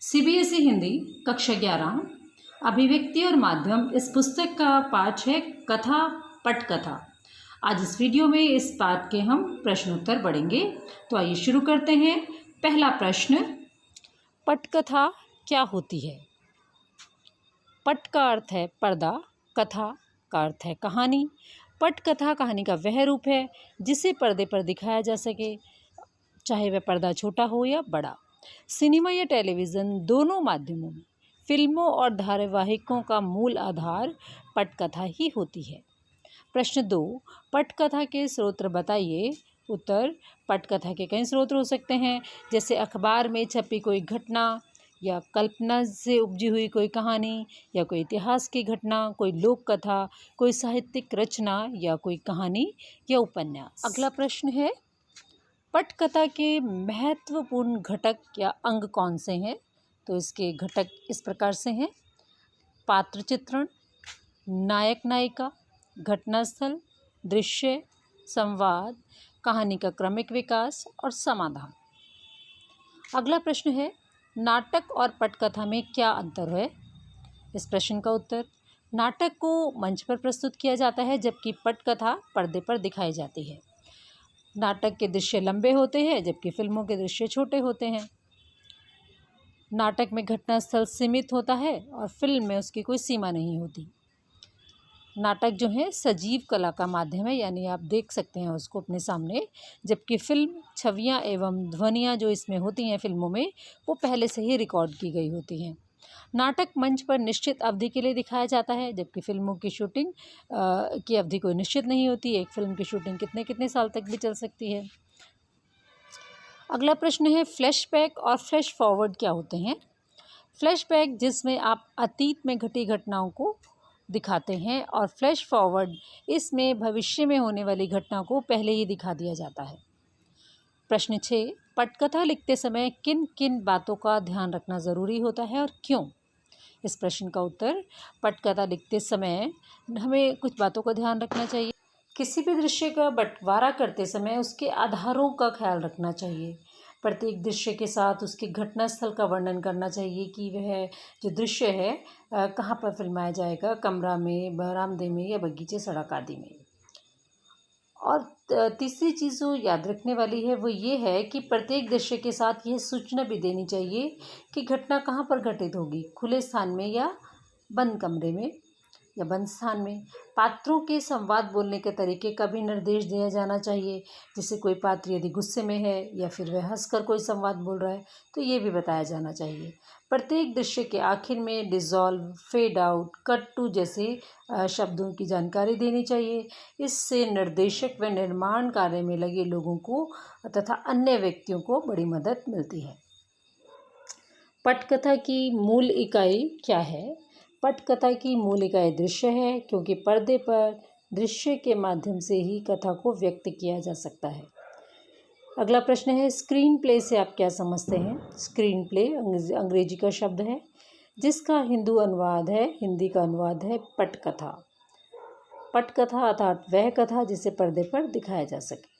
CBSE Hindi कक्षा 11 अभिव्यक्ति और माध्यम इस पुस्तक का पाठ है कथा पटकथा। आज इस वीडियो में इस पाठ के हम प्रश्नोत्तर पढ़ेंगे। तो आइए शुरू करते हैं। पहला प्रश्न, पटकथा क्या होती है? पट का अर्थ है पर्दा, कथा का अर्थ है कहानी। पटकथा कहानी का वह रूप है जिसे पर्दे पर दिखाया जा सके, चाहे वह पर्दा छोटा हो या बड़ा। सिनेमा या टेलीविज़न दोनों माध्यमों में फिल्मों और धारावाहिकों का मूल आधार पटकथा ही होती है। प्रश्न 2, पटकथा के स्रोत बताइए। उत्तर, पटकथा के कई स्रोत हो सकते हैं, जैसे अखबार में छपी कोई घटना या कल्पना से उपजी हुई कोई कहानी या कोई इतिहास की घटना, कोई लोक कथा, कोई साहित्यिक रचना या कोई कहानी या उपन्यास। अगला प्रश्न है, पटकथा के महत्वपूर्ण घटक या अंग कौन से हैं? तो इसके घटक इस प्रकार से हैं: पात्र चित्रण, नायक नायिका, घटनास्थल, दृश्य, संवाद, कहानी का क्रमिक विकास और समाधान। अगला प्रश्न है, नाटक और पटकथा में क्या अंतर है? इस प्रश्न का उत्तर, नाटक को मंच पर प्रस्तुत किया जाता है जबकि पटकथा पर्दे पर दिखाई जाती है। नाटक के दृश्य लंबे होते हैं जबकि फिल्मों के दृश्य छोटे होते हैं। नाटक में घटनास्थल सीमित होता है और फिल्म में उसकी कोई सीमा नहीं होती। नाटक जो है सजीव कला का माध्यम है, यानी आप देख सकते हैं उसको अपने सामने, जबकि फिल्म छवियां एवं ध्वनियां जो इसमें होती हैं फिल्मों में, वो पहले से ही रिकॉर्ड की गई होती हैं। नाटक मंच पर निश्चित अवधि के लिए दिखाया जाता है जबकि फिल्मों की शूटिंग की अवधि कोई निश्चित नहीं होती। एक फिल्म की शूटिंग कितने कितने साल तक भी चल सकती है। अगला प्रश्न है, फ्लैशबैक और फ्लैश फॉरवर्ड क्या होते हैं? फ्लैशबैक जिसमें आप अतीत में घटी घटनाओं को दिखाते हैं और फ्लैश फॉरवर्ड इसमें भविष्य में होने वाली घटना को पहले ही दिखा दिया जाता है। प्रश्न 6, पटकथा लिखते समय किन किन बातों का ध्यान रखना ज़रूरी होता है और क्यों? इस प्रश्न का उत्तर, पटकथा लिखते समय हमें कुछ बातों का ध्यान रखना चाहिए। किसी भी दृश्य का बंटवारा करते समय उसके आधारों का ख्याल रखना चाहिए। प्रत्येक दृश्य के साथ उसके घटनास्थल का वर्णन करना चाहिए कि वह जो दृश्य है कहाँ पर फिल्माया जाएगा, कमरा में, बरामदे में या बगीचे, सड़क आदि में। और तीसरी चीज़ जो याद रखने वाली है वो ये है कि प्रत्येक दृश्य के साथ यह सूचना भी देनी चाहिए कि घटना कहाँ पर घटित होगी, खुले स्थान में या बंद कमरे में या बंद स्थान में। पात्रों के संवाद बोलने के तरीके का भी निर्देश दिया जाना चाहिए, जैसे कोई पात्र यदि गुस्से में है या फिर वह हंसकर कोई संवाद बोल रहा है तो ये भी बताया जाना चाहिए। प्रत्येक दृश्य के आखिर में dissolve, fade out, cut to जैसे शब्दों की जानकारी देनी चाहिए। इससे निर्देशक व निर्माण कार्य में लगे लोगों को तथा अन्य व्यक्तियों को बड़ी मदद मिलती है। पटकथा की मूल इकाई क्या है? पटकथा की मूल इकाई दृश्य है, क्योंकि पर्दे पर दृश्य के माध्यम से ही कथा को व्यक्त किया जा सकता है। अगला प्रश्न है, स्क्रीन प्ले से आप क्या समझते हैं? स्क्रीन प्ले अंग्रेजी का शब्द है जिसका हिंदी का अनुवाद है पटकथा। पटकथा अर्थात वह कथा जिसे पर्दे पर दिखाया जा सके।